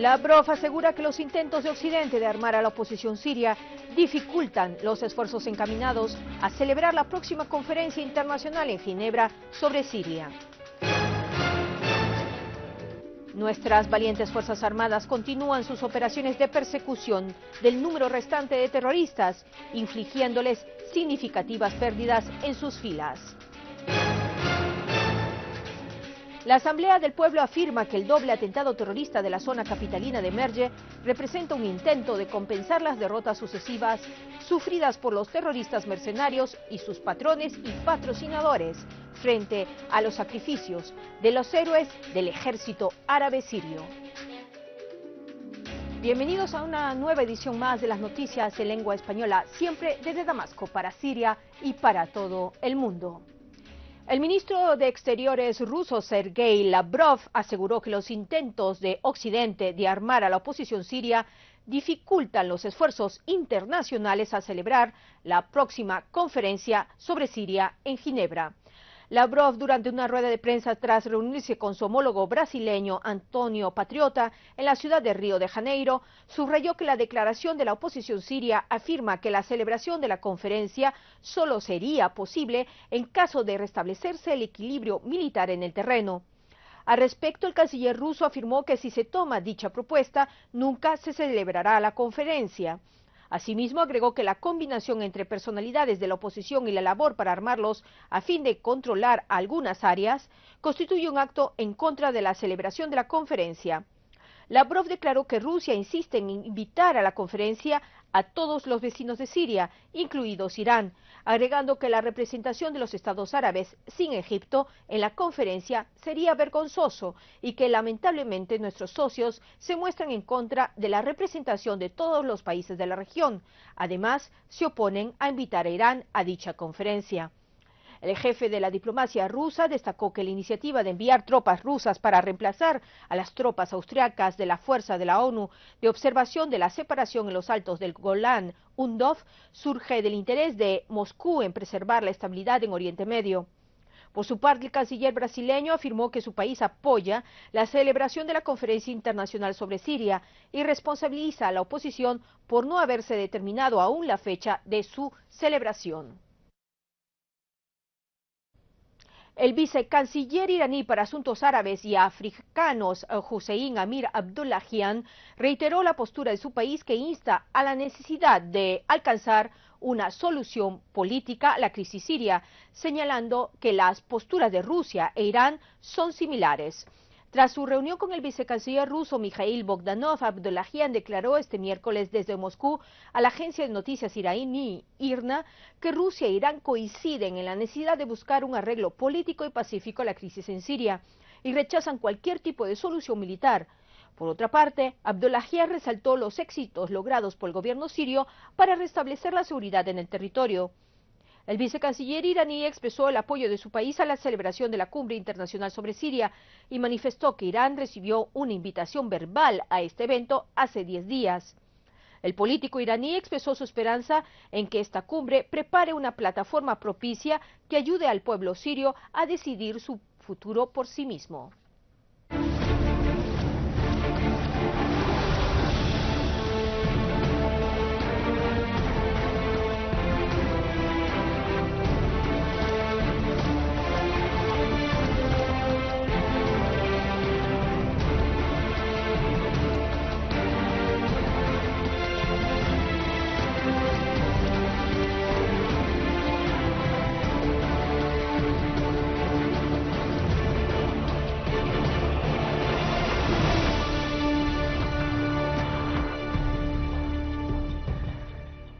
Lavrov asegura que los intentos de Occidente de armar a la oposición siria dificultan los esfuerzos encaminados a celebrar la próxima conferencia internacional en Ginebra sobre Siria. Nuestras valientes Fuerzas Armadas continúan sus operaciones de persecución del número restante de terroristas, infligiéndoles significativas pérdidas en sus filas. La Asamblea del Pueblo afirma que el doble atentado terrorista de la zona capitalina de Merje representa un intento de compensar las derrotas sucesivas sufridas por los terroristas mercenarios y sus patrones y patrocinadores frente a los sacrificios de los héroes del ejército árabe sirio. Bienvenidos a una nueva edición más de las noticias en lengua española, siempre desde Damasco para Siria y para todo el mundo. El ministro de Exteriores ruso Sergei Lavrov aseguró que los intentos de Occidente de armar a la oposición siria dificultan los esfuerzos internacionales a celebrar la próxima conferencia sobre Siria en Ginebra. Lavrov, durante una rueda de prensa tras reunirse con su homólogo brasileño Antonio Patriota en la ciudad de Río de Janeiro, subrayó que la declaración de la oposición siria afirma que la celebración de la conferencia solo sería posible en caso de restablecerse el equilibrio militar en el terreno. Al respecto, el canciller ruso afirmó que si se toma dicha propuesta, nunca se celebrará la conferencia. Asimismo, agregó que la combinación entre personalidades de la oposición y la labor para armarlos a fin de controlar algunas áreas constituye un acto en contra de la celebración de la conferencia. Lavrov declaró que Rusia insiste en invitar a la conferencia a todos los vecinos de Siria, incluidos Irán, agregando que la representación de los estados árabes sin Egipto en la conferencia sería vergonzoso y que lamentablemente nuestros socios se muestran en contra de la representación de todos los países de la región. Además, se oponen a invitar a Irán a dicha conferencia. El jefe de la diplomacia rusa destacó que la iniciativa de enviar tropas rusas para reemplazar a las tropas austriacas de la Fuerza de la ONU de observación de la separación en los altos del Golán, UNDOF, surge del interés de Moscú en preservar la estabilidad en Oriente Medio. Por su parte, el canciller brasileño afirmó que su país apoya la celebración de la Conferencia Internacional sobre Siria y responsabiliza a la oposición por no haberse determinado aún la fecha de su celebración. El vicecanciller iraní para asuntos árabes y africanos, Hussein Amir Abdullahian, reiteró la postura de su país que insta a la necesidad de alcanzar una solución política a la crisis siria, señalando que las posturas de Rusia e Irán son similares. Tras su reunión con el vicecanciller ruso Mikhail Bogdanov, Abdullahian declaró este miércoles desde Moscú a la agencia de noticias iraní IRNA que Rusia e Irán coinciden en la necesidad de buscar un arreglo político y pacífico a la crisis en Siria y rechazan cualquier tipo de solución militar. Por otra parte, Abdullahian resaltó los éxitos logrados por el gobierno sirio para restablecer la seguridad en el territorio. El vicecanciller iraní expresó el apoyo de su país a la celebración de la Cumbre Internacional sobre Siria y manifestó que Irán recibió una invitación verbal a este evento hace 10 días. El político iraní expresó su esperanza en que esta cumbre prepare una plataforma propicia que ayude al pueblo sirio a decidir su futuro por sí mismo.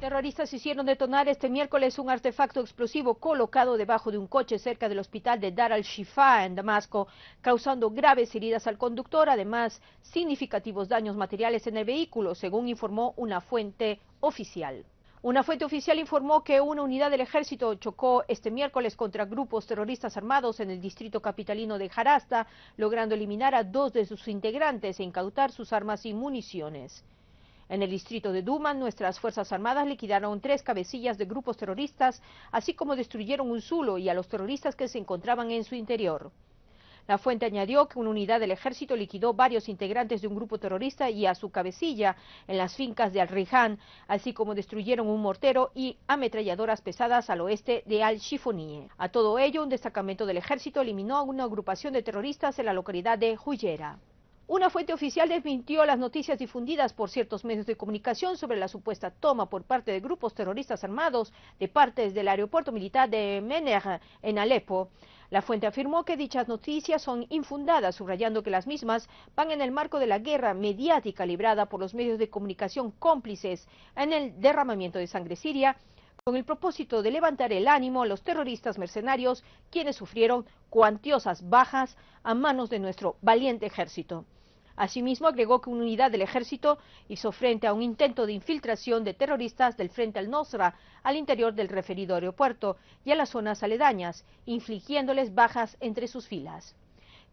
Terroristas hicieron detonar este miércoles un artefacto explosivo colocado debajo de un coche cerca del hospital de Dar al-Shifa en Damasco, causando graves heridas al conductor, además significativos daños materiales en el vehículo, según informó una fuente oficial. Una fuente oficial informó que una unidad del ejército chocó este miércoles contra grupos terroristas armados en el distrito capitalino de Jarasta, logrando eliminar a 2 de sus integrantes e incautar sus armas y municiones. En el distrito de Duman, nuestras Fuerzas Armadas liquidaron 3 cabecillas de grupos terroristas, así como destruyeron un zulo y a los terroristas que se encontraban en su interior. La fuente añadió que una unidad del ejército liquidó varios integrantes de un grupo terrorista y a su cabecilla en las fincas de Al-Rihan, así como destruyeron un mortero y ametralladoras pesadas al oeste de Al-Shifoniye. A todo ello, un destacamento del ejército eliminó a una agrupación de terroristas en la localidad de Huyera. Una fuente oficial desmintió las noticias difundidas por ciertos medios de comunicación sobre la supuesta toma por parte de grupos terroristas armados de partes del aeropuerto militar de Mener en Alepo. La fuente afirmó que dichas noticias son infundadas, subrayando que las mismas van en el marco de la guerra mediática librada por los medios de comunicación cómplices en el derramamiento de sangre siria, con el propósito de levantar el ánimo a los terroristas mercenarios, quienes sufrieron cuantiosas bajas a manos de nuestro valiente ejército. Asimismo, agregó que una unidad del ejército hizo frente a un intento de infiltración de terroristas del Frente al-Nusra al interior del referido aeropuerto y a las zonas aledañas, infligiéndoles bajas entre sus filas.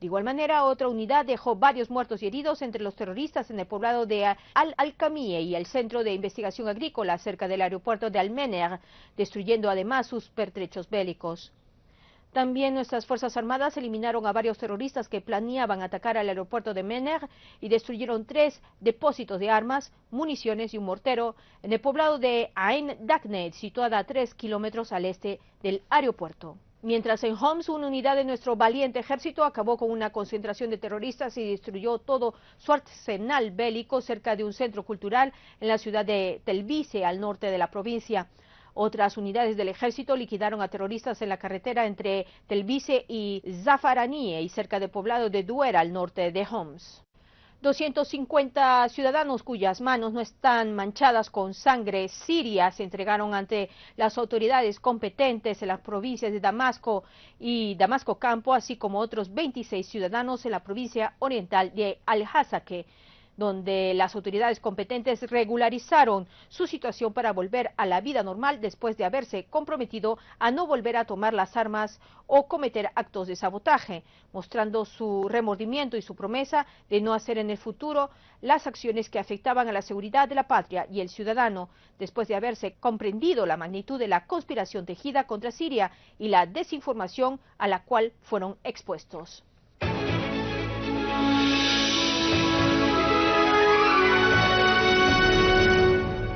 De igual manera, otra unidad dejó varios muertos y heridos entre los terroristas en el poblado de Al-Alkamie y el Centro de Investigación Agrícola cerca del aeropuerto de Al-Mener, destruyendo además sus pertrechos bélicos. También nuestras Fuerzas Armadas eliminaron a varios terroristas que planeaban atacar al aeropuerto de Mener y destruyeron 3 depósitos de armas, municiones y un mortero en el poblado de Ain Daknet, situada a 3 kilómetros al este del aeropuerto. Mientras en Homs, una unidad de nuestro valiente ejército acabó con una concentración de terroristas y destruyó todo su arsenal bélico cerca de un centro cultural en la ciudad de Telbise, al norte de la provincia. Otras unidades del ejército liquidaron a terroristas en la carretera entre Telbise y Zafaranie y cerca del poblado de Duera, al norte de Homs. 250 ciudadanos cuyas manos no están manchadas con sangre siria se entregaron ante las autoridades competentes en las provincias de Damasco y Damasco Campo, así como otros 26 ciudadanos en la provincia oriental de Al-Hasake, donde las autoridades competentes regularizaron su situación para volver a la vida normal después de haberse comprometido a no volver a tomar las armas o cometer actos de sabotaje, mostrando su remordimiento y su promesa de no hacer en el futuro las acciones que afectaban a la seguridad de la patria y el ciudadano, después de haberse comprendido la magnitud de la conspiración tejida contra Siria y la desinformación a la cual fueron expuestos.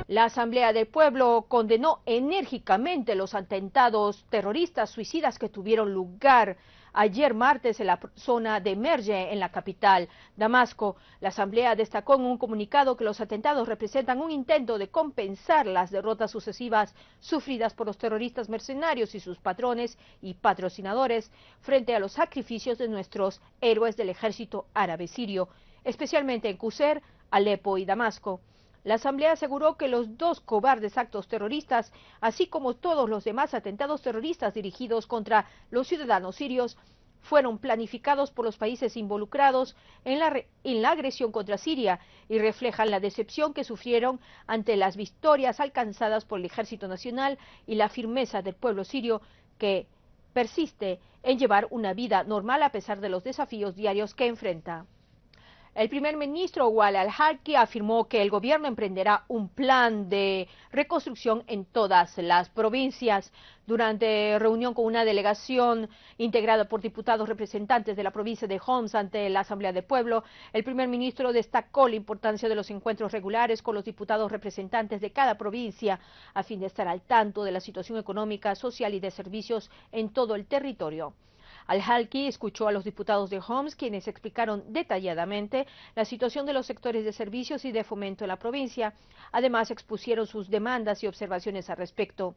La Asamblea del Pueblo condenó enérgicamente los atentados terroristas suicidas que tuvieron lugar ayer martes en la zona de Merje, en la capital, Damasco. La Asamblea destacó en un comunicado que los atentados representan un intento de compensar las derrotas sucesivas sufridas por los terroristas mercenarios y sus patrones y patrocinadores frente a los sacrificios de nuestros héroes del ejército árabe sirio, especialmente en Quser, Alepo y Damasco. La Asamblea aseguró que los 2 cobardes actos terroristas, así como todos los demás atentados terroristas dirigidos contra los ciudadanos sirios, fueron planificados por los países involucrados en la agresión contra Siria y reflejan la decepción que sufrieron ante las victorias alcanzadas por el Ejército Nacional y la firmeza del pueblo sirio que persiste en llevar una vida normal a pesar de los desafíos diarios que enfrenta. El primer ministro Wael al-Halki afirmó que el gobierno emprenderá un plan de reconstrucción en todas las provincias. Durante reunión con una delegación integrada por diputados representantes de la provincia de Homs ante la Asamblea del Pueblo, el primer ministro destacó la importancia de los encuentros regulares con los diputados representantes de cada provincia a fin de estar al tanto de la situación económica, social y de servicios en todo el territorio. Al-Halki escuchó a los diputados de Homs, quienes explicaron detalladamente la situación de los sectores de servicios y de fomento en la provincia. Además, expusieron sus demandas y observaciones al respecto.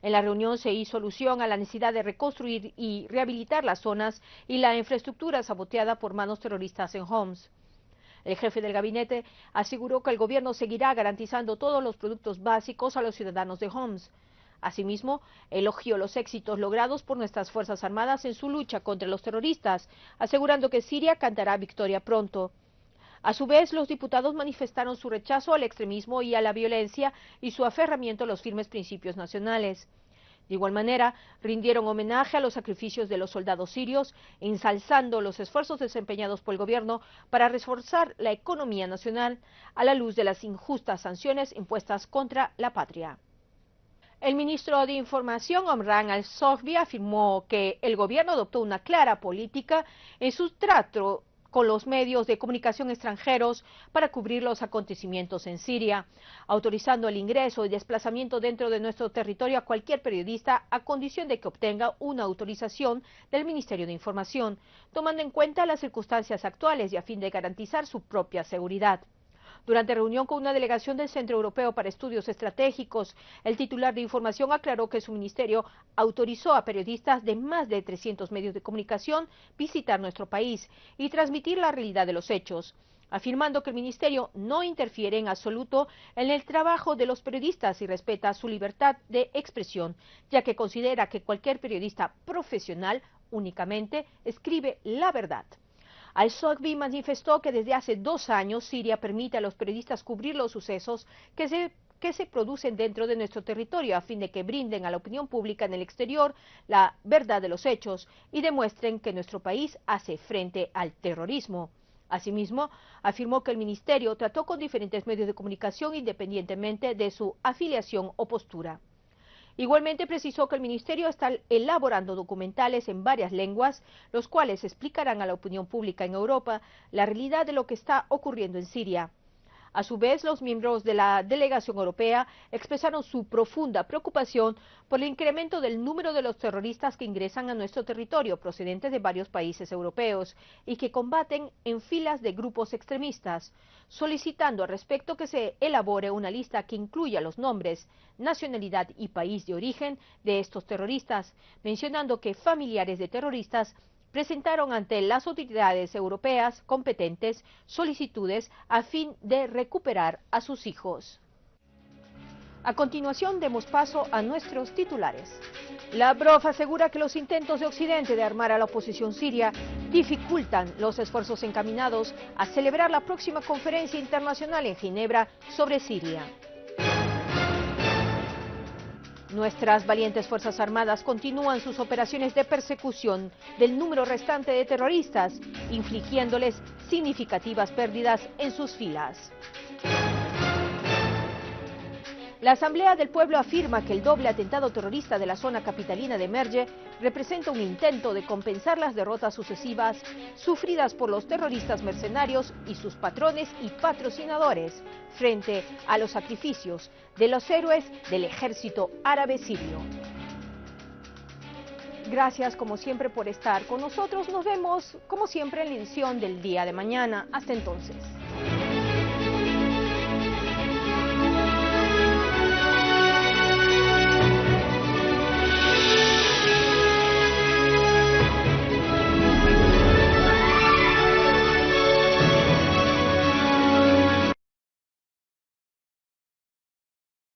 En la reunión se hizo alusión a la necesidad de reconstruir y rehabilitar las zonas y la infraestructura saboteada por manos terroristas en Homs. El jefe del gabinete aseguró que el gobierno seguirá garantizando todos los productos básicos a los ciudadanos de Homs. Asimismo, elogió los éxitos logrados por nuestras Fuerzas Armadas en su lucha contra los terroristas, asegurando que Siria cantará victoria pronto. A su vez, los diputados manifestaron su rechazo al extremismo y a la violencia y su aferramiento a los firmes principios nacionales. De igual manera, rindieron homenaje a los sacrificios de los soldados sirios, ensalzando los esfuerzos desempeñados por el gobierno para reforzar la economía nacional a la luz de las injustas sanciones impuestas contra la patria. El ministro de Información, Omran Al-Zoghbi, afirmó que el gobierno adoptó una clara política en su trato con los medios de comunicación extranjeros para cubrir los acontecimientos en Siria, autorizando el ingreso y desplazamiento dentro de nuestro territorio a cualquier periodista a condición de que obtenga una autorización del Ministerio de Información, tomando en cuenta las circunstancias actuales y a fin de garantizar su propia seguridad. Durante reunión con una delegación del Centro Europeo para Estudios Estratégicos, el titular de Información aclaró que su ministerio autorizó a periodistas de más de 300 medios de comunicación visitar nuestro país y transmitir la realidad de los hechos, afirmando que el ministerio no interfiere en absoluto en el trabajo de los periodistas y respeta su libertad de expresión, ya que considera que cualquier periodista profesional únicamente escribe la verdad. Al-Zoghbi manifestó que desde hace 2 años Siria permite a los periodistas cubrir los sucesos que se producen dentro de nuestro territorio a fin de que brinden a la opinión pública en el exterior la verdad de los hechos y demuestren que nuestro país hace frente al terrorismo. Asimismo, afirmó que el ministerio trató con diferentes medios de comunicación independientemente de su afiliación o postura. Igualmente precisó que el ministerio está elaborando documentales en varias lenguas, los cuales explicarán a la opinión pública en Europa la realidad de lo que está ocurriendo en Siria. A su vez, los miembros de la delegación europea expresaron su profunda preocupación por el incremento del número de los terroristas que ingresan a nuestro territorio procedentes de varios países europeos y que combaten en filas de grupos extremistas, solicitando al respecto que se elabore una lista que incluya los nombres, nacionalidad y país de origen de estos terroristas, mencionando que familiares de terroristas presentaron ante las autoridades europeas competentes solicitudes a fin de recuperar a sus hijos. A continuación demos paso a nuestros titulares. Lavrov asegura que los intentos de Occidente de armar a la oposición siria dificultan los esfuerzos encaminados a celebrar la próxima conferencia internacional en Ginebra sobre Siria. Nuestras valientes Fuerzas Armadas continúan sus operaciones de persecución del número restante de terroristas, infligiéndoles significativas pérdidas en sus filas. La Asamblea del Pueblo afirma que el doble atentado terrorista de la zona capitalina de Merje representa un intento de compensar las derrotas sucesivas sufridas por los terroristas mercenarios y sus patrones y patrocinadores frente a los sacrificios de los héroes del ejército árabe sirio. Gracias como siempre por estar con nosotros. Nos vemos como siempre en la edición del día de mañana. Hasta entonces.